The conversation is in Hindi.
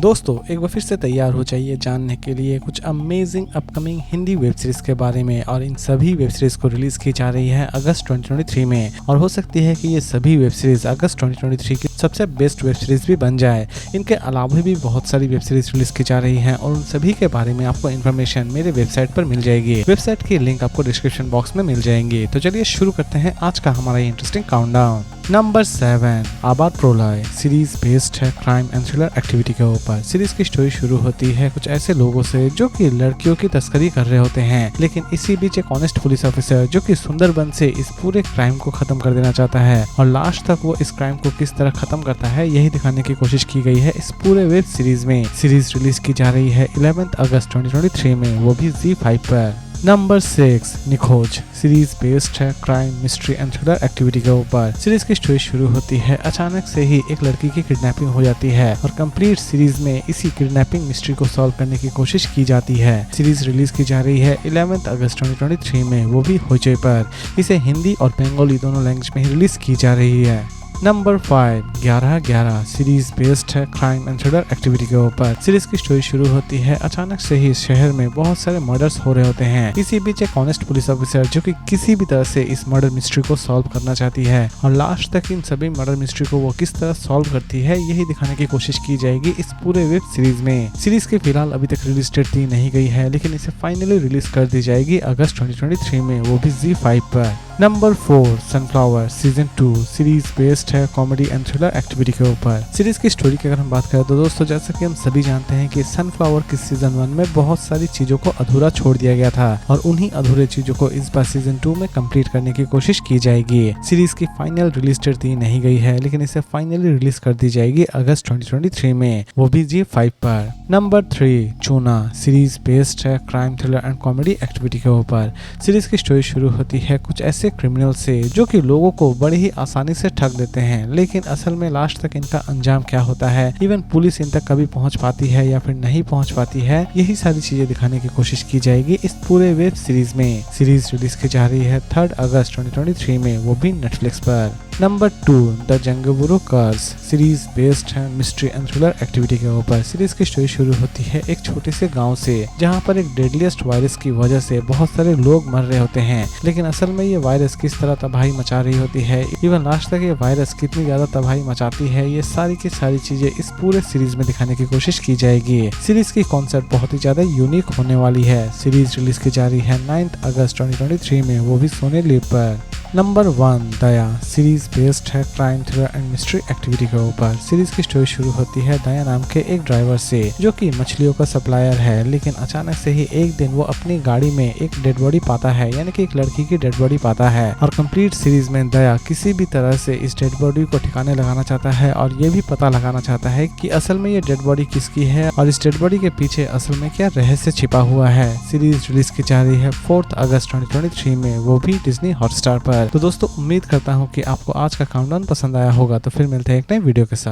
दोस्तों एक बार फिर से तैयार हो जाइए जानने के लिए कुछ amazing upcoming Hindi web series के बारे में। और इन सभी वेब सीरीज को रिलीज की जा रही है अगस्त 2023 में, और हो सकती है कि ये सभी वेब सीरीज अगस्त 2023 की सबसे बेस्ट वेब सीरीज भी बन जाए। इनके अलावा भी बहुत सारी वेब सीरीज रिलीज की जा रही हैं और उन सभी के बारे में आपको इन्फॉर्मेशन मेरे वेबसाइट पर मिल जाएगी। वेबसाइट की लिंक आपको डिस्क्रिप्शन बॉक्स में मिल जाएंगी। तो चलिए शुरू करते हैं आज का हमारा इंटरेस्टिंग काउंटडाउन। नंबर 7 आबाद प्रोलय सीरीज बेस्ड है क्राइम एंड थ्रिलर एक्टिविटी के ऊपर। सीरीज की स्टोरी शुरू होती है कुछ ऐसे लोगों से जो कि लड़कियों की तस्करी कर रहे होते हैं, लेकिन इसी बीच एक ऑनेस्ट पुलिस ऑफिसर जो कि सुंदरबन से इस पूरे क्राइम को खत्म कर देना चाहता है और लास्ट तक वो इस क्राइम को किस तरह खत्म करता है यही दिखाने की कोशिश की गई है इस पूरे वेब सीरीज में। सीरीज रिलीज की जा रही है 11 अगस्त 2023 में, वो भी ZEE5 पर। नंबर 6 निखोज सीरीज बेस्ड है crime mystery and thriller activity के ऊपर। सीरीज की स्टोरी शुरू होती है अचानक से ही एक लड़की की किडनैपिंग हो जाती है और कंप्लीट सीरीज में इसी किडनैपिंग मिस्ट्री को सॉल्व करने की कोशिश की जाती है। सीरीज रिलीज की जा रही है 11 अगस्त 2023 में, वो भी होइचई पर। इसे हिंदी और बंगाली दोनों लैंग्वेज में ही रिलीज की जा रही है। नंबर 5 11-11 सीरीज बेस्ड है क्राइम एंड थ्रिलर एक्टिविटी के ऊपर। सीरीज की स्टोरी शुरू होती है अचानक से ही शहर में बहुत सारे मर्डर्स हो रहे होते हैं। इसी बीच एक ऑनेस्ट पुलिस ऑफिसर जो कि किसी भी तरह से इस मर्डर मिस्ट्री को सॉल्व करना चाहती है और लास्ट तक इन सभी मर्डर मिस्ट्री को वो किस तरह सॉल्व करती है यही दिखाने की कोशिश की जाएगी इस पूरे वेब सीरीज में। सीरीज की फिलहाल अभी तक रिलीज डेट दी नहीं गई है, लेकिन इसे फाइनली रिलीज कर दी जाएगी अगस्त 2023 में, वो भी ZEE5 पर। Number 4 sunflower season 2 series based है कॉमेडी एंड थ्रिलर एक्टिविटी के ऊपर। सीरीज की स्टोरी की अगर हम बात करें तो दोस्तों जैसा कि हम सभी जानते हैं कि सनफ्लावर की सीजन 1 में बहुत सारी चीजों को अधूरा छोड़ दिया गया था और उन्हीं अधूरे चीजों को इस बार सीजन 2 में कंप्लीट करने की कोशिश की जाएगी। सीरीज की फाइनल रिलीज डेट दी नहीं गई है, लेकिन इसे फाइनली रिलीज कर दी जाएगी अगस्त 2023 में, वो भी ZEE5 पर। नंबर 3 चूना सीरीज बेस्ड है crime thriller and comedy activity के ऊपर। सीरीज की स्टोरी शुरू होती है कुछ ऐसे क्रिमिनल से जो कि लोगों को बड़ी ही आसानी से ठग देते हैं, लेकिन असल में लास्ट तक इनका अंजाम क्या होता है, इवन पुलिस इन तक कभी पहुंच पाती है या फिर नहीं पहुंच पाती है, यही सारी चीजें दिखाने की कोशिश की जाएगी इस पूरे वेब सीरीज में। सीरीज रिलीज की जा रही है 3 अगस्त 2023 में, वो भी नेटफ्लिक्स पर। Number 2 the jungle book curse series based है मिस्ट्री एंड थ्रिलर एक्टिविटी के ऊपर। सीरीज की स्टोरी शुरू होती है एक छोटे से गांव से जहां पर एक डेडलीस्ट वायरस की वजह से बहुत सारे लोग मर रहे होते हैं, लेकिन असल में ये वायरस किस तरह तबाही मचा रही होती है, इवन लास्ट तक ये वायरस कितनी ज्यादा तबाही मचाती है, ये सारी की सारी चीजें इस पूरे सीरीज में दिखाने की कोशिश की जाएगी। सीरीज की कॉन्सेप्ट बहुत ही ज्यादा यूनिक होने वाली है। सीरीज रिलीज की जा रही है 9 अगस्त 2023 में, वो भी सोनी लिव पर। नंबर 1 दया सीरीज बेस्ड है crime thriller and mystery activity के ऊपर। सीरीज की स्टोरी शुरू होती है दया नाम के एक ड्राइवर से जो कि मछलियों का सप्लायर है, लेकिन अचानक से ही एक दिन वो अपनी गाड़ी में एक डेड बॉडी पाता है, यानी कि एक लड़की की डेड बॉडी पाता है। और कंप्लीट सीरीज में दया किसी भी तरह से इस डेड बॉडी को ठिकाने लगाना चाहता है और ये भी पता लगाना चाहता है कि असल में ये डेड बॉडी किसकी है और इस डेड बॉडी के पीछे असल में क्या रहस्य छिपा हुआ है। सीरीज रिलीज की जा रही है 4 अगस्त 2023 में, वो भी डिज्नी हॉटस्टार पर। तो दोस्तों उम्मीद करता हूँ कि आपको आज का काउंटडाउन पसंद आया होगा, तो फिर मिलते हैं एक नए वीडियो के साथ।